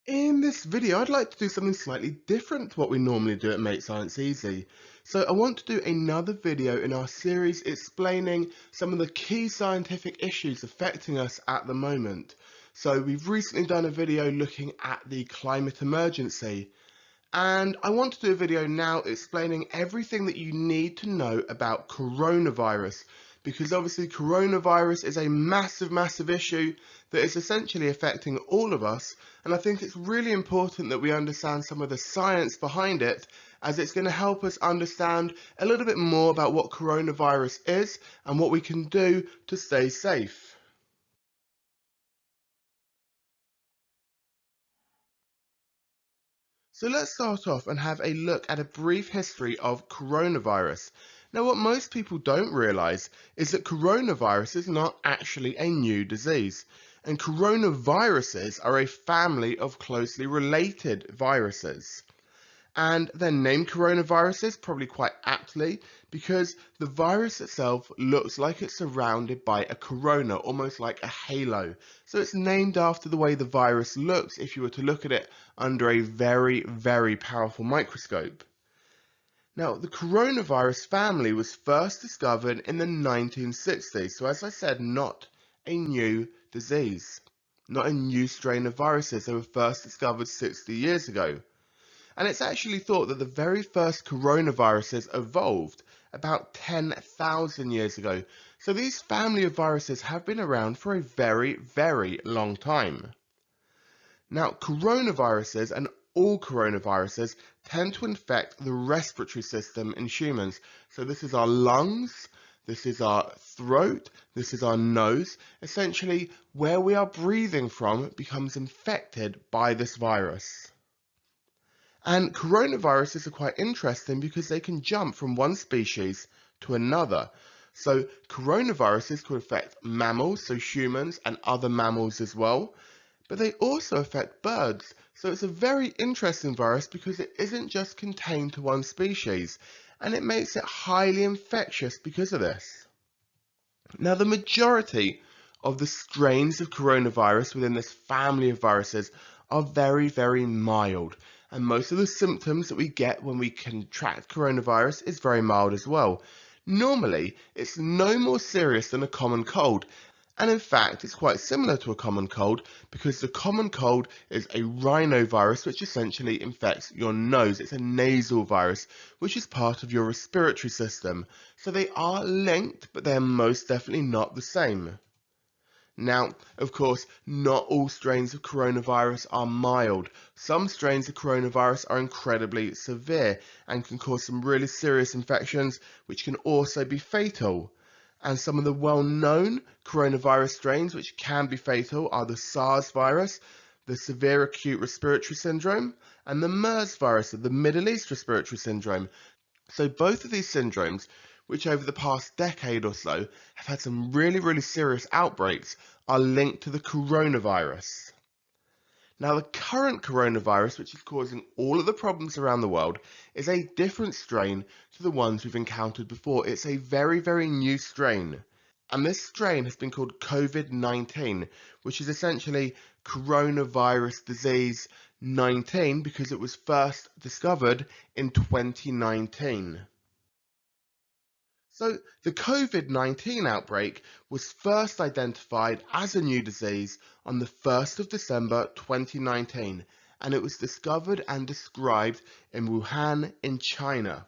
In this video, I'd like to do something slightly different to what we normally do at Make Science Easy. So I want to do another video in our series explaining some of the key scientific issues affecting us at the moment. So we've recently done a video looking at the climate emergency, and I want to do a video now explaining everything that you need to know about coronavirus, because obviously coronavirus is a massive issue that is essentially affecting all of us, and I think it's really important that we understand some of the science behind it, as it's going to help us understand a little bit more about what coronavirus is and what we can do to stay safe. So let's start off and have a look at a brief history of coronavirus. Now, what most people don't realize is that coronavirus is not actually a new disease, and coronaviruses are a family of closely related viruses. And they're named coronaviruses probably quite aptly because the virus itself looks like it's surrounded by a corona, almost like a halo. So it's named after the way the virus looks if you were to look at it under a very powerful microscope. Now, the coronavirus family was first discovered in the 1960s. So as I said, not a new disease, not a new strain of viruses. They were first discovered 60 years ago. And it's actually thought that the very first coronaviruses evolved about 10,000 years ago. So these family of viruses have been around for a very long time. Now, coronaviruses and all coronaviruses tend to infect the respiratory system in humans. So this is our lungs, this is our throat, this is our nose. Essentially, where we are breathing from becomes infected by this virus. And coronaviruses are quite interesting because they can jump from one species to another. So coronaviruses could affect mammals, so humans and other mammals as well, but they also affect birds. So it's a very interesting virus because it isn't just contained to one species, and it makes it highly infectious because of this. Now, the majority of the strains of coronavirus within this family of viruses are very mild. And most of the symptoms that we get when we contract coronavirus is very mild as well. Normally, it's no more serious than a common cold. And in fact, it's quite similar to a common cold because the common cold is a rhinovirus which essentially infects your nose. It's a nasal virus which is part of your respiratory system. So they are linked, but they're most definitely not the same. Now, of course, not all strains of coronavirus are mild. Some strains of coronavirus are incredibly severe and can cause some really serious infections, which can also be fatal. And some of the well-known coronavirus strains which can be fatal are the SARS virus, the severe acute respiratory syndrome, and the MERS virus, the Middle East respiratory syndrome. So both of these syndromes, which over the past decade or so have had some really serious outbreaks, are linked to the coronavirus. Now, the current coronavirus, which is causing all of the problems around the world, is a different strain to the ones we've encountered before. It's a very new strain. And this strain has been called COVID-19, which is essentially coronavirus disease 19 because it was first discovered in 2019. So the COVID-19 outbreak was first identified as a new disease on the 1st of December 2019, and it was discovered and described in Wuhan in China.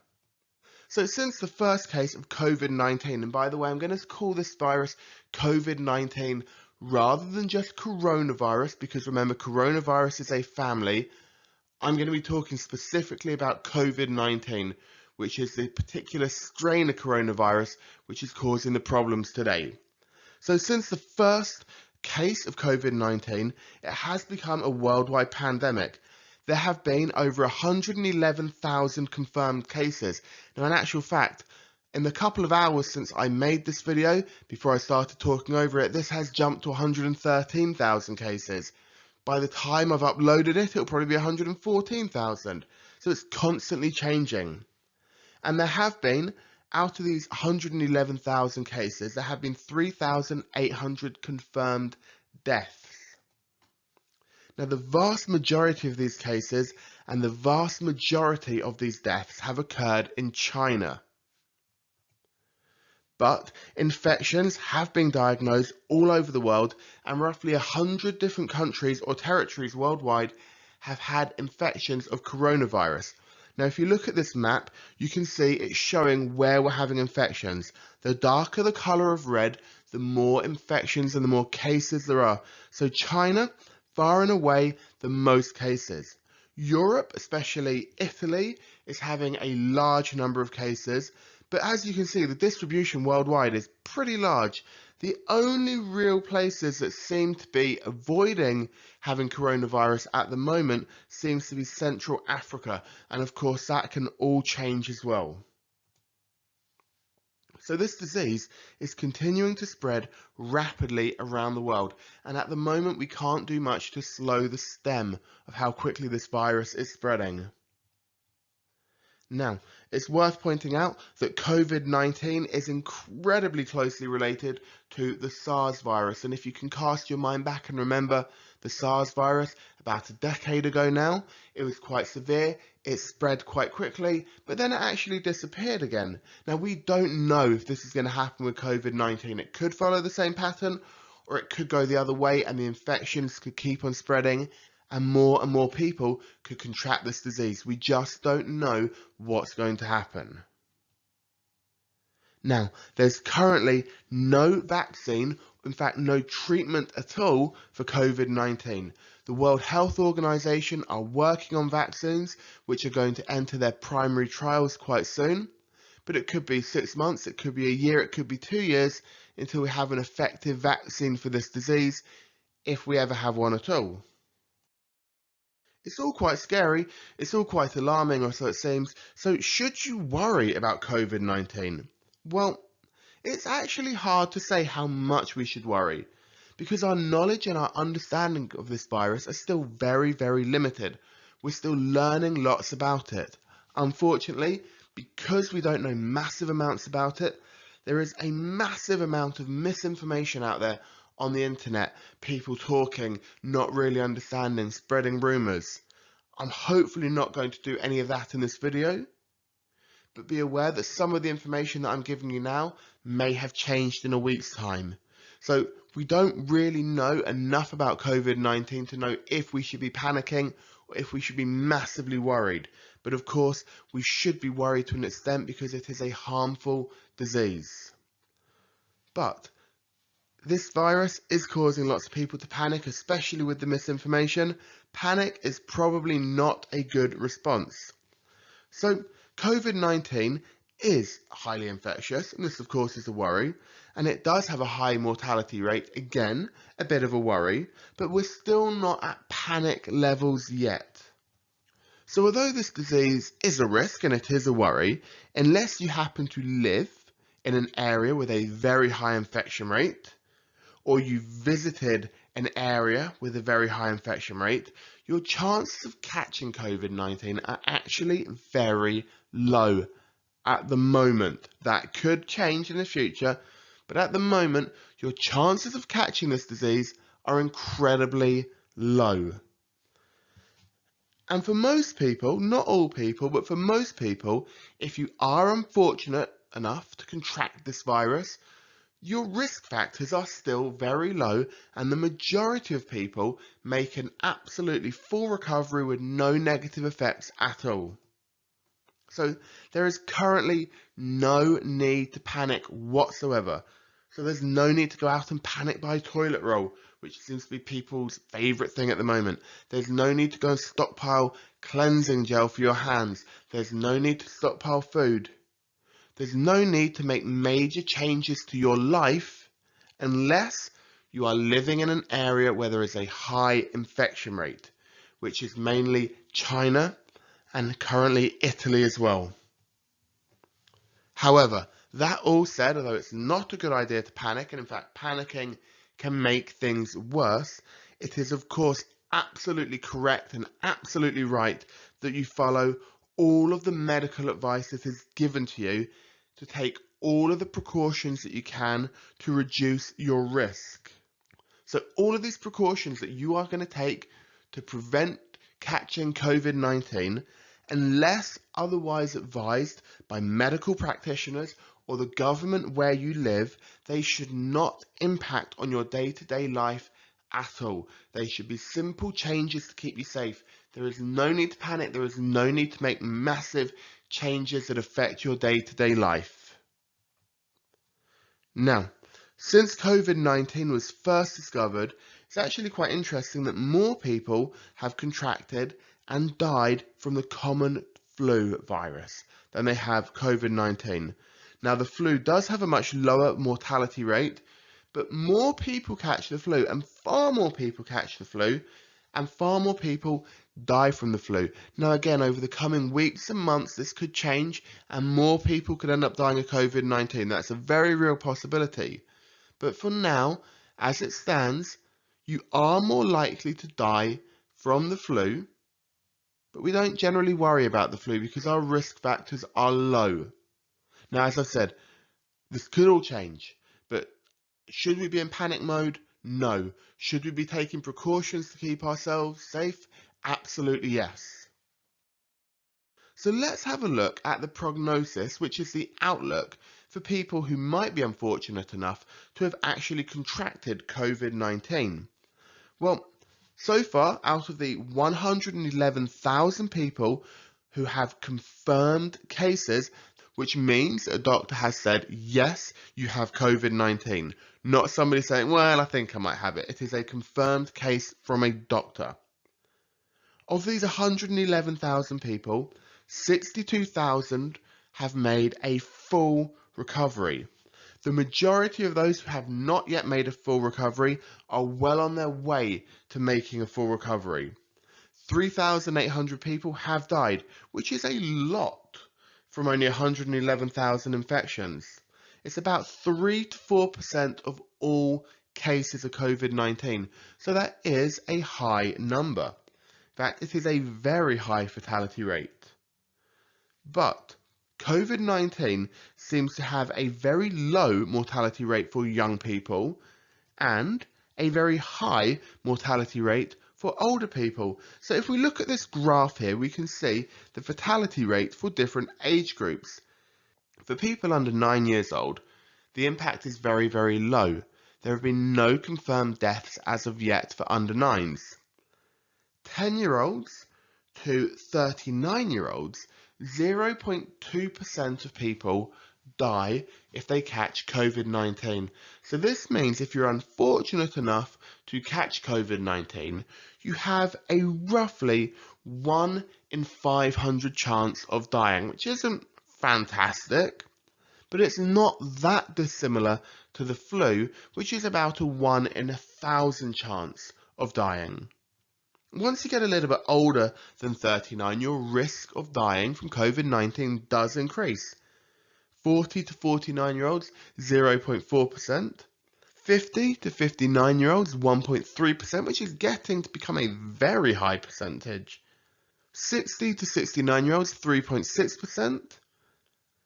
So since the first case of COVID-19, and by the way, I'm going to call this virus COVID-19 rather than just coronavirus, because remember, coronavirus is a family. I'm going to be talking specifically about COVID-19, which is the particular strain of coronavirus which is causing the problems today. So since the first case of COVID-19, it has become a worldwide pandemic. There have been over 111,000 confirmed cases. Now, in actual fact, in the couple of hours since I made this video, before I started talking over it, this has jumped to 113,000 cases. By the time I've uploaded it, it'll probably be 114,000. So it's constantly changing. And there have been, out of these 111,000 cases, there have been 3,800 confirmed deaths. Now, the vast majority of these cases and the vast majority of these deaths have occurred in China. But infections have been diagnosed all over the world, and roughly 100 different countries or territories worldwide have had infections of coronavirus. Now, if you look at this map, you can see it's showing where we're having infections. The darker the color of red, the more infections and the more cases there are. So China, far and away, the most cases. Europe, especially Italy, is having a large number of cases. But as you can see, the distribution worldwide is pretty large. The only real places that seem to be avoiding having coronavirus at the moment seems to be Central Africa. And of course, that can all change as well. So this disease is continuing to spread rapidly around the world. And at the moment, we can't do much to slow the stem of how quickly this virus is spreading. Now, it's worth pointing out that COVID-19 is incredibly closely related to the SARS virus. And if you can cast your mind back and remember the SARS virus about a decade ago now, it was quite severe, it spread quite quickly, but then it actually disappeared again. Now, we don't know if this is going to happen with COVID-19. It could follow the same pattern, or it could go the other way and the infections could keep on spreading and more people could contract this disease. We just don't know what's going to happen. Now, there's currently no vaccine, in fact no treatment at all for COVID-19. The World Health Organization are working on vaccines which are going to enter their primary trials quite soon. But it could be 6 months, it could be a year, it could be 2 years until we have an effective vaccine for this disease, if we ever have one at all. It's all quite scary, it's all quite alarming, or so it seems. So should you worry about COVID-19? Well, it's actually hard to say how much we should worry, because our knowledge and our understanding of this virus are still very, very limited. We're still learning lots about it. Unfortunately, because we don't know massive amounts about it, there is a massive amount of misinformation out there on the internet, people talking, not really understanding, spreading rumours. I'm hopefully not going to do any of that in this video, but be aware that some of the information that I'm giving you now may have changed in a week's time. So we don't really know enough about COVID-19 to know if we should be panicking or if we should be massively worried. But of course, we should be worried to an extent because it is a harmful disease. But this virus is causing lots of people to panic, especially with the misinformation. Panic is probably not a good response. So COVID-19 is highly infectious, and this of course is a worry, and it does have a high mortality rate, again, a bit of a worry, but we're still not at panic levels yet. So although this disease is a risk and it is a worry, unless you happen to live in an area with a very high infection rate, or you visited an area with a very high infection rate, your chances of catching COVID-19 are actually very low at the moment. That could change in the future, but at the moment, your chances of catching this disease are incredibly low. And for most people, not all people, but for most people, if you are unfortunate enough to contract this virus, your risk factors are still very low, and the majority of people make an absolutely full recovery with no negative effects at all. So there is currently no need to panic whatsoever. So there's no need to go out and panic buy toilet roll, which seems to be people's favourite thing at the moment. There's no need to go and stockpile cleansing gel for your hands. There's no need to stockpile food. There's no need to make major changes to your life unless you are living in an area where there is a high infection rate, which is mainly China and currently Italy as well. However, that all said, although it's not a good idea to panic, and in fact panicking can make things worse, it is of course absolutely correct and absolutely right that you follow all of the medical advice that is given to you, to take all of the precautions that you can to reduce your risk. So all of these precautions that you are going to take to prevent catching COVID-19 unless otherwise advised by medical practitioners or the government where you live. They should not impact on your day-to-day life at all. They should be simple changes to keep you safe. There is no need to panic. There is no need to make massive changes that affect your day-to-day life. Now, since COVID-19 was first discovered, it's actually quite interesting that more people have contracted and died from the common flu virus than they have COVID-19. Now, the flu does have a much lower mortality rate, but more people catch the flu, and far more people catch the flu, and far more people die from the flu. Now, again, over the coming weeks and months, this could change, and more people could end up dying of COVID-19. That's a very real possibility. But for now, as it stands, you are more likely to die from the flu, but we don't generally worry about the flu because our risk factors are low. Now, as I said, this could all change, but should we be in panic mode? No. Should we be taking precautions to keep ourselves safe? Absolutely yes. So let's have a look at the prognosis, which is the outlook for people who might be unfortunate enough to have actually contracted COVID-19. Well, so far, out of the 111,000 people who have confirmed cases, which means a doctor has said, yes, you have COVID-19. Not somebody saying, well, I think I might have it. It is a confirmed case from a doctor. Of these 111,000 people, 62,000 have made a full recovery. The majority of those who have not yet made a full recovery are well on their way to making a full recovery. 3,800 people have died, which is a lot from only 111,000 infections. It's about 3 to 4% of all cases of COVID-19, so that is a high number. In fact, it is a very high fatality rate. But COVID-19 seems to have a very low mortality rate for young people and a very high mortality rate for older people. So if we look at this graph here, we can see the fatality rate for different age groups. For people under 9 years old, the impact is very, very low. There have been no confirmed deaths as of yet for under 9s. 10-year-olds to 39-year-olds, 0.2% of people die if they catch COVID-19. So this means if you're unfortunate enough to catch COVID-19, you have a roughly 1 in 500 chance of dying, which isn't fantastic, but it's not that dissimilar to the flu, which is about a 1 in 1,000 chance of dying. Once you get a little bit older than 39, your risk of dying from COVID-19 does increase. 40 to 49-year-olds, 0.4%. 50 to 59-year-olds, 1.3%, which is getting to become a very high percentage. 60 to 69-year-olds, 3.6%.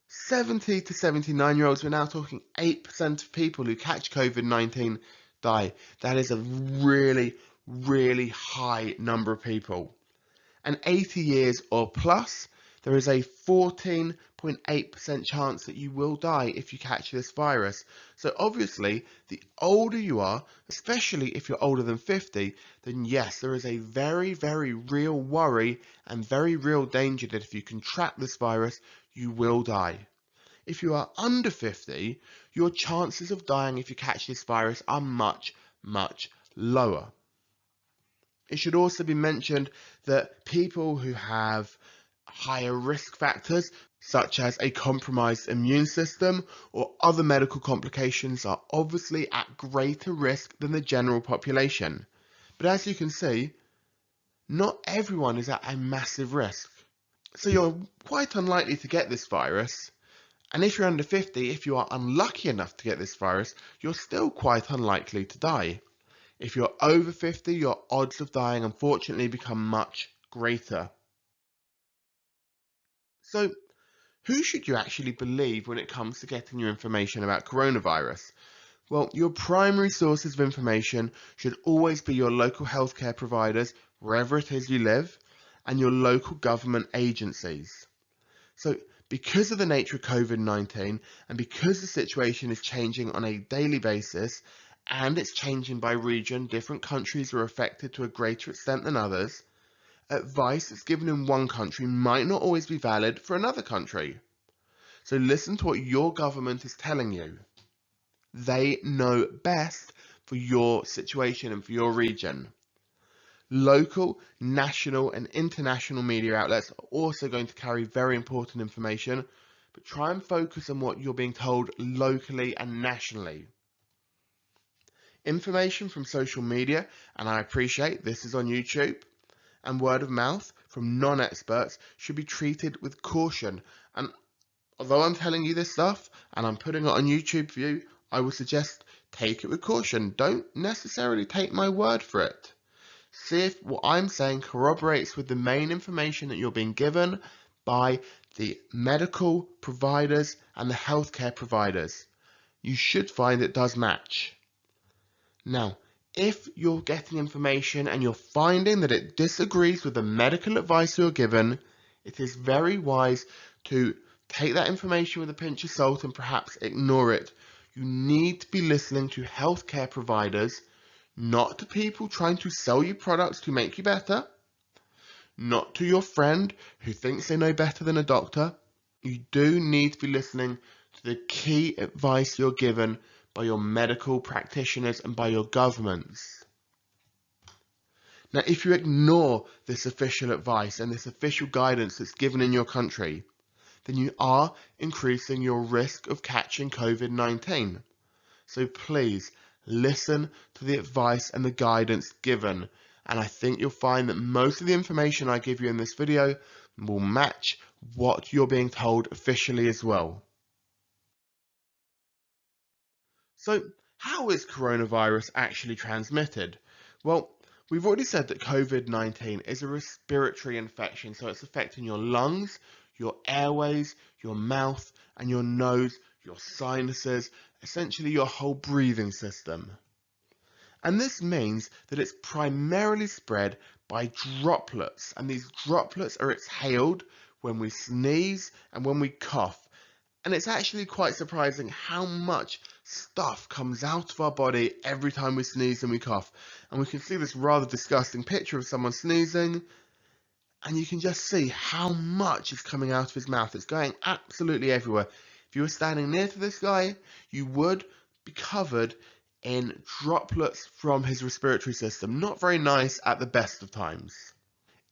70 to 79-year-olds, we're now talking 8% of people who catch COVID-19 die. That is a really high number of people. And 80 years or plus, there is a 14.8% chance that you will die if you catch this virus. So obviously, the older you are, especially if you're older than 50, then yes, there is a very real worry and very real danger that if you contract this virus, you will die. If you are under 50, your chances of dying if you catch this virus are much lower. It should also be mentioned that people who have higher risk factors, such as a compromised immune system or other medical complications, are obviously at greater risk than the general population. But as you can see, not everyone is at a massive risk. So you're quite unlikely to get this virus. And if you're under 50, if you are unlucky enough to get this virus, you're still quite unlikely to die. If you're over 50, your odds of dying unfortunately become much greater. So, who should you actually believe when it comes to getting your information about coronavirus? Well, your primary sources of information should always be your local healthcare providers, wherever it is you live, and your local government agencies. So, because of the nature of COVID-19 and because the situation is changing on a daily basis and it's changing by region, different countries are affected to a greater extent than others, advice that's given in one country might not always be valid for another country. So listen to what your government is telling you. They know best for your situation and for your region. Local, national, and international media outlets are also going to carry very important information, but try and focus on what you're being told locally and nationally. Information from social media, and I appreciate this is on YouTube, and word of mouth from non-experts should be treated with caution. And although I'm telling you this stuff and I'm putting it on YouTube for you, I would suggest take it with caution. Don't necessarily take my word for it. See if what I'm saying corroborates with the main information that you're being given by the medical providers and the healthcare providers. You should find it does match. Now, if you're getting information and you're finding that it disagrees with the medical advice you're given, it is very wise to take that information with a pinch of salt and perhaps ignore it. You need to be listening to healthcare providers, not to people trying to sell you products to make you better, not to your friend who thinks they know better than a doctor. You do need to be listening to the key advice you're given by your medical practitioners and by your governments. Now, if you ignore this official advice and this official guidance that's given in your country, then you are increasing your risk of catching COVID-19. So please listen to the advice and the guidance given. And I think you'll find that most of the information I give you in this video will match what you're being told officially as well. So, how is coronavirus actually transmitted? Well, we've already said that COVID-19 is a respiratory infection, so it's affecting your lungs, your airways, your mouth, and your nose, your sinuses, essentially your whole breathing system. And this means that it's primarily spread by droplets, and these droplets are exhaled when we sneeze and when we cough. And it's actually quite surprising how much stuff comes out of our body every time we sneeze and we cough. And we can see this rather disgusting picture of someone sneezing, and you can just see how much is coming out of his mouth. It's going absolutely everywhere. If you were standing near to this guy, you would be covered in droplets from his respiratory system. Not very nice at the best of times.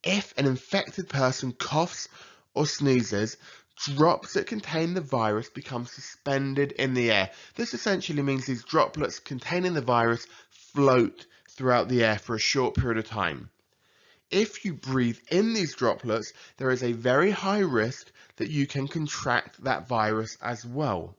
If an infected person coughs or sneezes, drops that contain the virus become suspended in the air. This essentially means these droplets containing the virus float throughout the air for a short period of time. If you breathe in these droplets, there is a very high risk that you can contract that virus as well.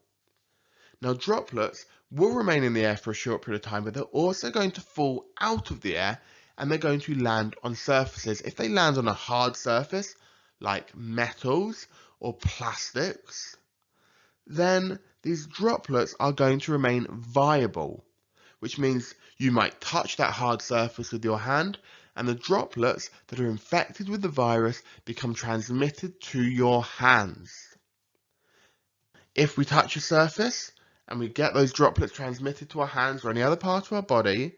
Now, droplets will remain in the air for a short period of time, but they're also going to fall out of the air and they're going to land on surfaces. If they land on a hard surface, like metals or plastics, then these droplets are going to remain viable, which means you might touch that hard surface with your hand and the droplets that are infected with the virus become transmitted to your hands. If we touch a surface and we get those droplets transmitted to our hands or any other part of our body,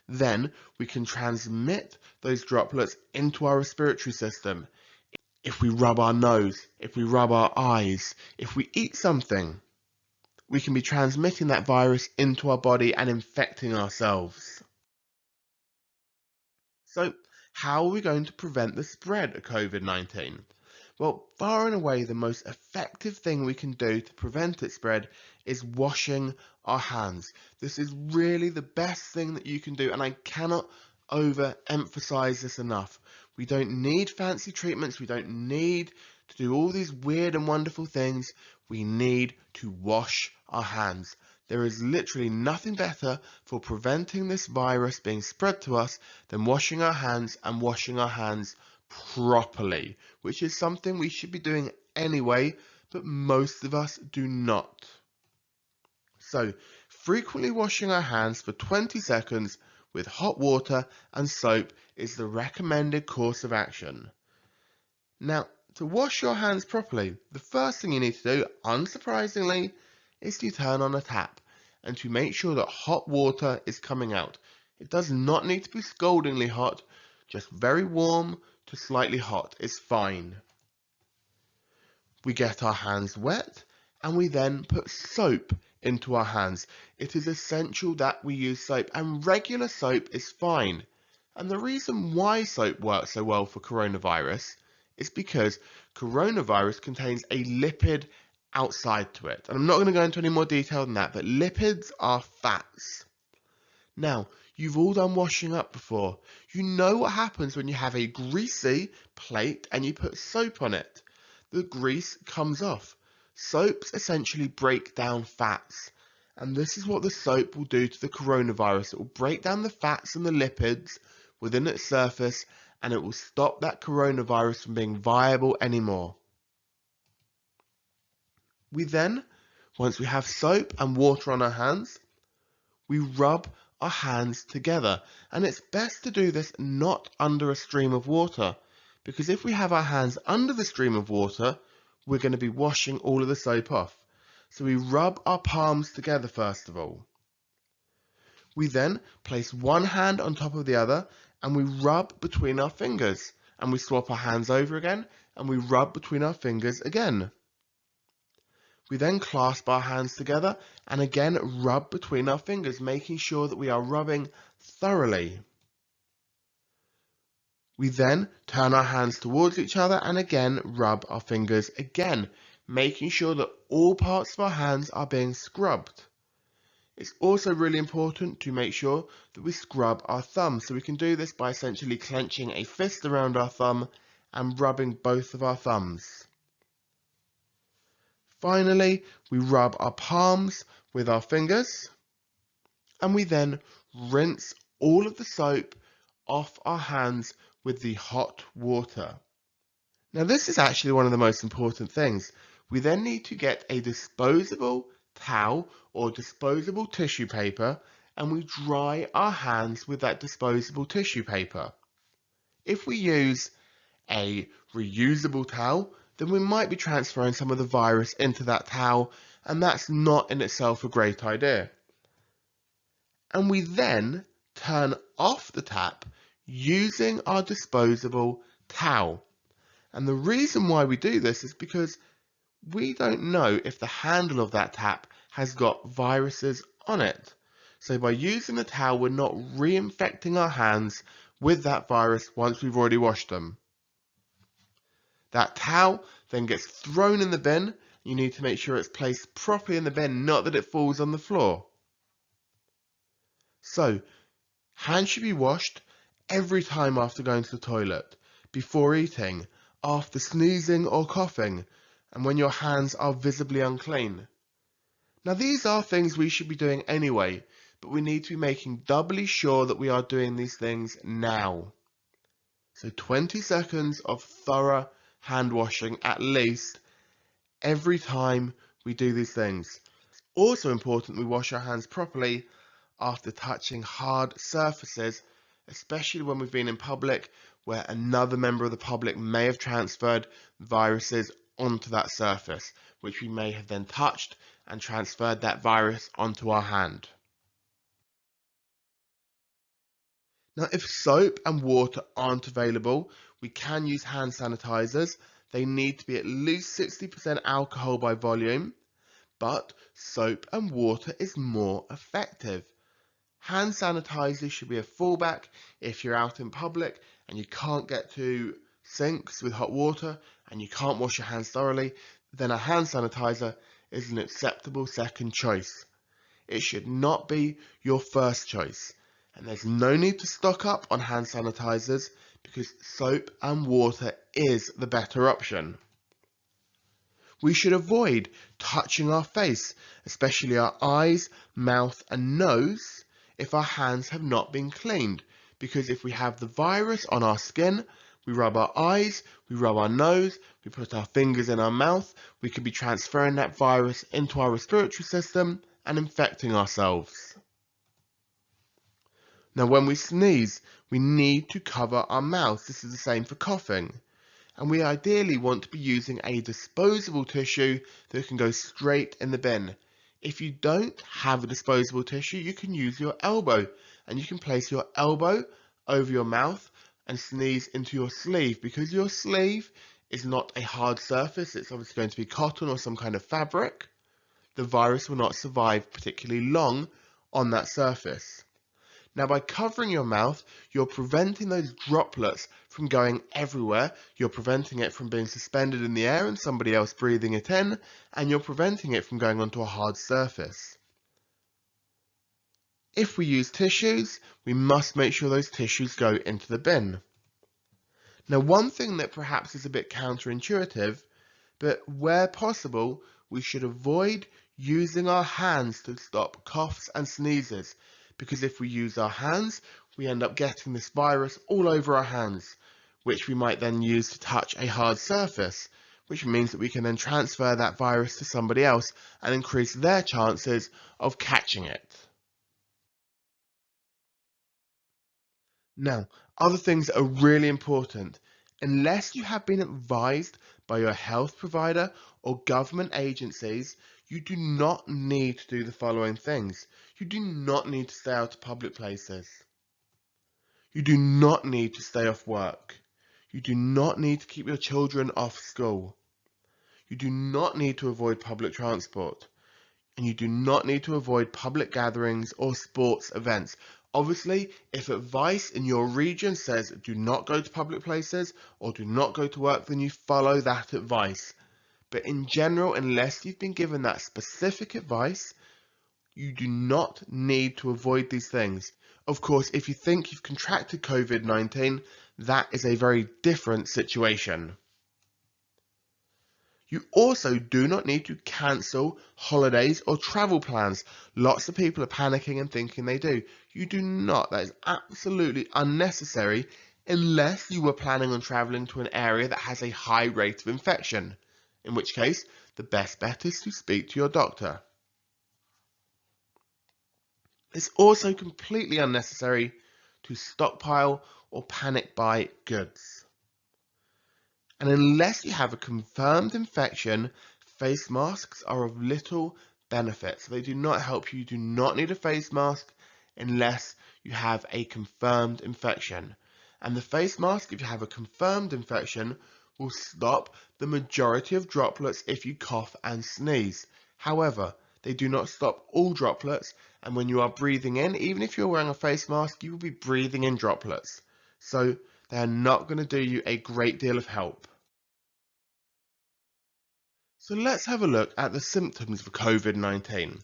then we can transmit those droplets into our respiratory system. If we rub our nose, if we rub our eyes, if we eat something, we can be transmitting that virus into our body and infecting ourselves. So, how are we going to prevent the spread of COVID-19? Well, far and away the most effective thing we can do to prevent its spread is washing our hands. This is really the best thing that you can do, and I cannot overemphasize this enough. We don't need fancy treatments, we don't need to do all these weird and wonderful things. We need to wash our hands. There is literally nothing better for preventing this virus being spread to us than washing our hands and washing our hands properly, which is something we should be doing anyway, but most of us do not. So, frequently washing our hands for 20 seconds with hot water and soap is the recommended course of action. Now, to wash your hands properly, the first thing you need to do, unsurprisingly, is to turn on a tap and to make sure that hot water is coming out. It does not need to be scaldingly hot, just very warm to slightly hot is fine. We get our hands wet and we then put soap into our hands. It is essential that we use soap, and regular soap is fine. And the reason why soap works so well for coronavirus is because coronavirus contains a lipid outside to it. And I'm not going to go into any more detail than that, but lipids are fats. Now, you've all done washing up before. You know what happens when you have a greasy plate and you put soap on it. The grease comes off. Soaps essentially break down fats. And this is what the soap will do to the coronavirus. It will break down the fats and the lipids within its surface, and it will stop that coronavirus from being viable anymore. We then, once we have soap and water on our hands, we rub our hands together. And it's best to do this not under a stream of water, because if we have our hands under the stream of water, we're going to be washing all of the soap off. So we rub our palms together first of all. We then place one hand on top of the other and we rub between our fingers. And we swap our hands over again and we rub between our fingers again. We then clasp our hands together and again rub between our fingers, making sure that we are rubbing thoroughly. We then turn our hands towards each other and again rub our fingers again, making sure that all parts of our hands are being scrubbed. It's also really important to make sure that we scrub our thumb. So we can do this by essentially clenching a fist around our thumb and rubbing both of our thumbs. Finally, we rub our palms with our fingers and we then rinse all of the soap off our hands with the hot water. Now this is actually one of the most important things. We then need to get a disposable towel or disposable tissue paper and we dry our hands with that disposable tissue paper. If we use a reusable towel, then we might be transferring some of the virus into that towel, and that's not in itself a great idea. And we then turn off the tap using our disposable towel. And the reason why we do this is because we don't know if the handle of that tap has got viruses on it. So by using the towel, we're not reinfecting our hands with that virus once we've already washed them. That towel then gets thrown in the bin. You need to make sure it's placed properly in the bin, not that it falls on the floor. So, hands should be washed every time after going to the toilet, before eating, after sneezing or coughing, and when your hands are visibly unclean. Now these are things we should be doing anyway, but we need to be making doubly sure that we are doing these things now. So 20 seconds of thorough hand washing at least every time we do these things. Also important we wash our hands properly after touching hard surfaces, especially when we've been in public where another member of the public may have transferred viruses onto that surface, which we may have then touched and transferred that virus onto our hand. Now, if soap and water aren't available, we can use hand sanitizers. They need to be at least 60% alcohol by volume, but soap and water is more effective. Hand sanitizers should be a fallback if you're out in public and you can't get to sinks with hot water and you can't wash your hands thoroughly, then a hand sanitizer is an acceptable second choice. It should not be your first choice. And there's no need to stock up on hand sanitizers because soap and water is the better option. We should avoid touching our face, especially our eyes, mouth and nose, if our hands have not been cleaned, because if we have the virus on our skin, we rub our eyes, we rub our nose, we put our fingers in our mouth, we could be transferring that virus into our respiratory system and infecting ourselves. Now, when we sneeze, we need to cover our mouth. This is the same for coughing. And we ideally want to be using a disposable tissue that can go straight in the bin. If you don't have a disposable tissue, you can use your elbow, and you can place your elbow over your mouth and sneeze into your sleeve. Because your sleeve is not a hard surface, it's obviously going to be cotton or some kind of fabric, the virus will not survive particularly long on that surface. Now, by covering your mouth, you're preventing those droplets from going everywhere. You're preventing it from being suspended in the air and somebody else breathing it in, and you're preventing it from going onto a hard surface. If we use tissues, we must make sure those tissues go into the bin. Now, one thing that perhaps is a bit counterintuitive, but where possible, we should avoid using our hands to stop coughs and sneezes, because if we use our hands, we end up getting this virus all over our hands, which we might then use to touch a hard surface, which means that we can then transfer that virus to somebody else and increase their chances of catching it. Now, other things that are really important. Unless you have been advised by your health provider or government agencies, you do not need to do the following things. You do not need to stay out of public places. You do not need to stay off work. You do not need to keep your children off school. You do not need to avoid public transport. And you do not need to avoid public gatherings or sports events. Obviously, if advice in your region says do not go to public places or do not go to work, then you follow that advice. But in general, unless you've been given that specific advice, you do not need to avoid these things. Of course, if you think you've contracted COVID-19, that is a very different situation. You also do not need to cancel holidays or travel plans. Lots of people are panicking and thinking they do. You do not. That is absolutely unnecessary unless you were planning on traveling to an area that has a high rate of infection, in which case the best bet is to speak to your doctor. It's also completely unnecessary to stockpile or panic buy goods. And unless you have a confirmed infection, face masks are of little benefit. So they do not help you. You do not need a face mask unless you have a confirmed infection. And the face mask, if you have a confirmed infection, will stop the majority of droplets if you cough and sneeze. However, they do not stop all droplets, and when you are breathing in, even if you're wearing a face mask, you will be breathing in droplets. So they are not going to do you a great deal of help. So let's have a look at the symptoms of COVID-19.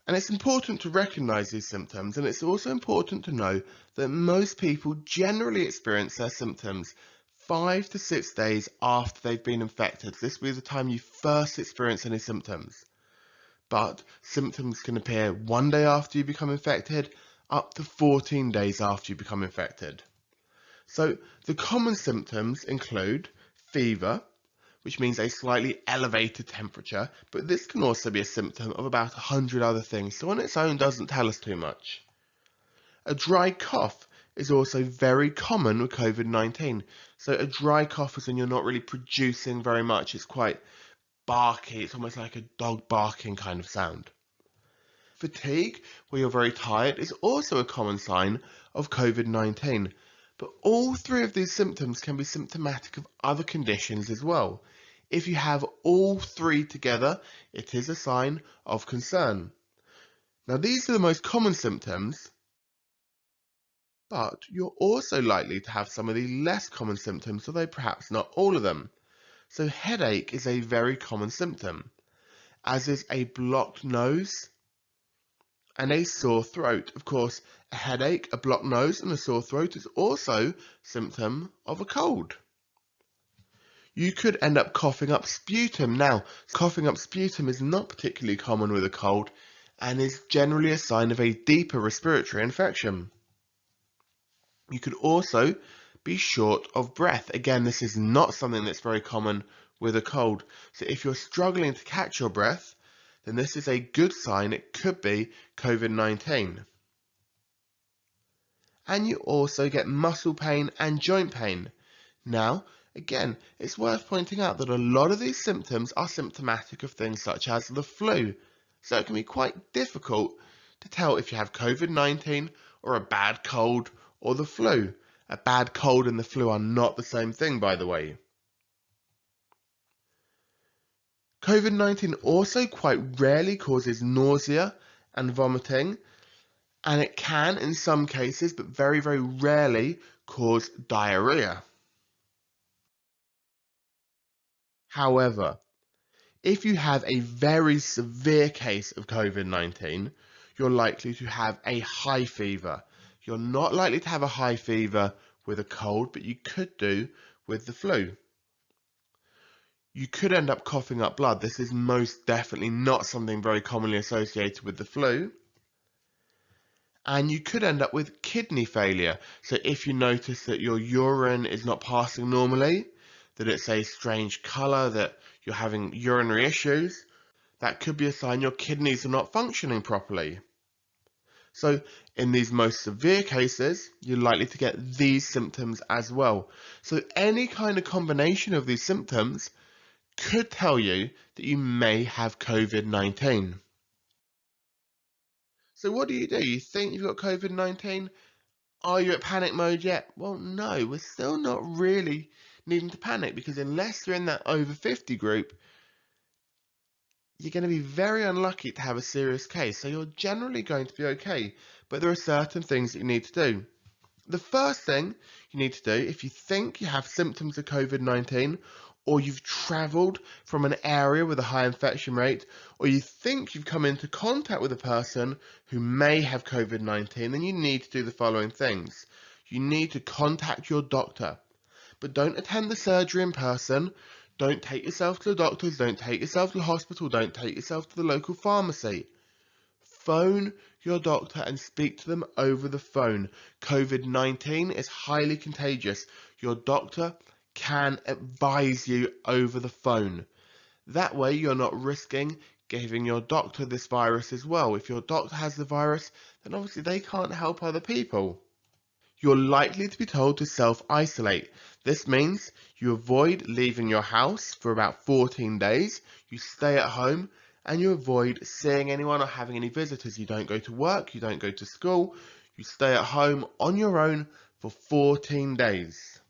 And it's important to recognize these symptoms, and it's also important to know that most people generally experience their symptoms 5 to 6 days after they've been infected. This will be the time you first experience any symptoms. But symptoms can appear 1 day after you become infected, up to 14 days after you become infected. So the common symptoms include fever, which means a slightly elevated temperature, but this can also be a symptom of about 100 other things, so on its own doesn't tell us too much. A dry cough is also very common with COVID-19. So a dry cough is when you're not really producing very much, it's quite barky, it's almost like a dog barking kind of sound. Fatigue, where you're very tired, is also a common sign of COVID-19. But all three of these symptoms can be symptomatic of other conditions as well. If you have all three together, it is a sign of concern. Now, these are the most common symptoms, but you're also likely to have some of the less common symptoms, although perhaps not all of them. So headache is a very common symptom, as is a blocked nose and a sore throat. Of course, a headache, a blocked nose, and a sore throat is also a symptom of a cold. You could end up coughing up sputum. Now, coughing up sputum is not particularly common with a cold and is generally a sign of a deeper respiratory infection. You could also be short of breath. Again, this is not something that's very common with a cold. So if you're struggling to catch your breath, then this is a good sign it could be COVID-19. and you also get muscle pain and joint pain. Now, again, it's worth pointing out that a lot of these symptoms are symptomatic of things such as the flu, so it can be quite difficult to tell if you have COVID-19 or a bad cold or the flu. A bad cold and the flu are not the same thing, by the way. COVID-19 also quite rarely causes nausea and vomiting, and it can, in some cases, but very, very rarely, cause diarrhea. However, if you have a very severe case of COVID-19, you're likely to have a high fever. You're not likely to have a high fever with a cold, but you could do with the flu. You could end up coughing up blood. This is most definitely not something very commonly associated with the flu. And you could end up with kidney failure. So if you notice that your urine is not passing normally, that it's a strange colour, that you're having urinary issues, that could be a sign your kidneys are not functioning properly. So in these most severe cases, you're likely to get these symptoms as well. So any kind of combination of these symptoms could tell you that you may have COVID-19. So what do? You think you've got COVID-19? Are you at panic mode yet? Well, no, we're still not really needing to panic, because unless you're in that over 50 group, you're going to be very unlucky to have a serious case. So you're generally going to be okay, but there are certain things that you need to do. The first thing you need to do, if you think you have symptoms of COVID-19, or you've travelled from an area with a high infection rate, or you think you've come into contact with a person who may have COVID-19, then you need to do the following things. You need to contact your doctor, but don't attend the surgery in person. Don't take yourself to the doctors, don't take yourself to the hospital, don't take yourself to the local pharmacy. Phone your doctor and speak to them over the phone. COVID-19 is highly contagious. Your doctor can advise you over the phone. That way you're not risking giving your doctor this virus as well. If your doctor has the virus, then obviously they can't help other people. You're likely to be told to self-isolate. This means you avoid leaving your house for about 14 days, you stay at home, and you avoid seeing anyone or having any visitors. You don't go to work, you don't go to school, you stay at home on your own for 14 days.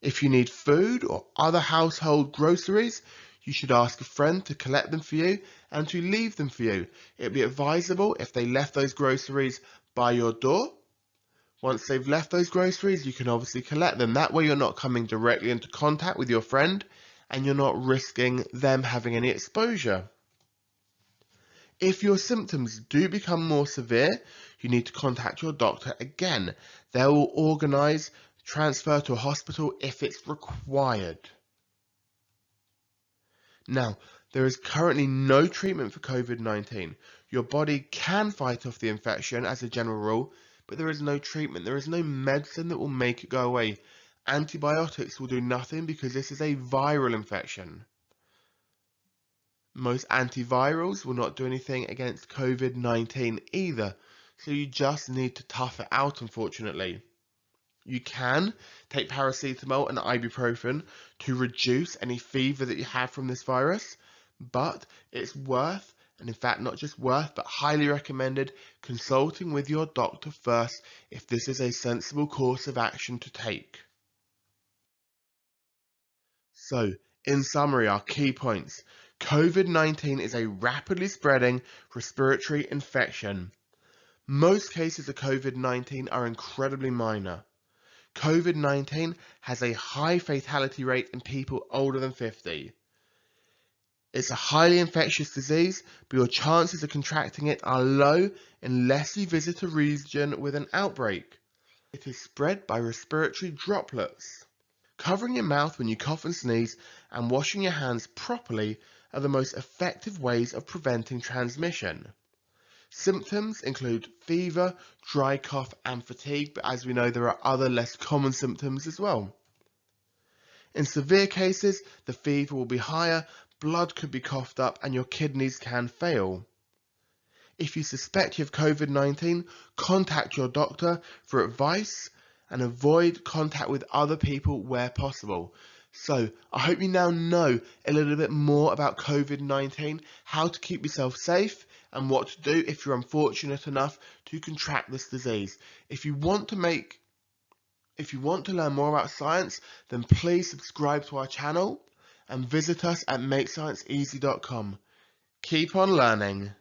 If you need food or other household groceries, you should ask a friend to collect them for you and to leave them for you. It would be advisable if they left those groceries by your door. Once they've left those groceries, you can obviously collect them. That way you're not coming directly into contact with your friend and you're not risking them having any exposure. If your symptoms do become more severe, you need to contact your doctor again. They will organise transfer to a hospital if it's required. Now, there is currently no treatment for COVID-19. Your body can fight off the infection as a general rule, but there is no treatment. There is no medicine that will make it go away. Antibiotics will do nothing because this is a viral infection. Most antivirals will not do anything against COVID-19 either, so you just need to tough it out, unfortunately. You can take paracetamol and ibuprofen to reduce any fever that you have from this virus, but it's worth, and in fact not just worth, but highly recommended, consulting with your doctor first if this is a sensible course of action to take. So, in summary, our key points. COVID-19 is a rapidly spreading respiratory infection. Most cases of COVID-19 are incredibly minor. COVID-19 has a high fatality rate in people older than 50. It's a highly infectious disease, but your chances of contracting it are low unless you visit a region with an outbreak. It is spread by respiratory droplets. Covering your mouth when you cough and sneeze and washing your hands properly are the most effective ways of preventing transmission. Symptoms include fever, dry cough and fatigue, but as we know there are other less common symptoms as well. In severe cases, the fever will be higher, blood could be coughed up and your kidneys can fail. If you suspect you have COVID-19, contact your doctor for advice and avoid contact with other people where possible. So, I hope you now know a little bit more about COVID-19, how to keep yourself safe, and what to do if you're unfortunate enough to contract this disease. If you want to learn more about science, then please subscribe to our channel and visit us at makescienceeasy.com. Keep on learning.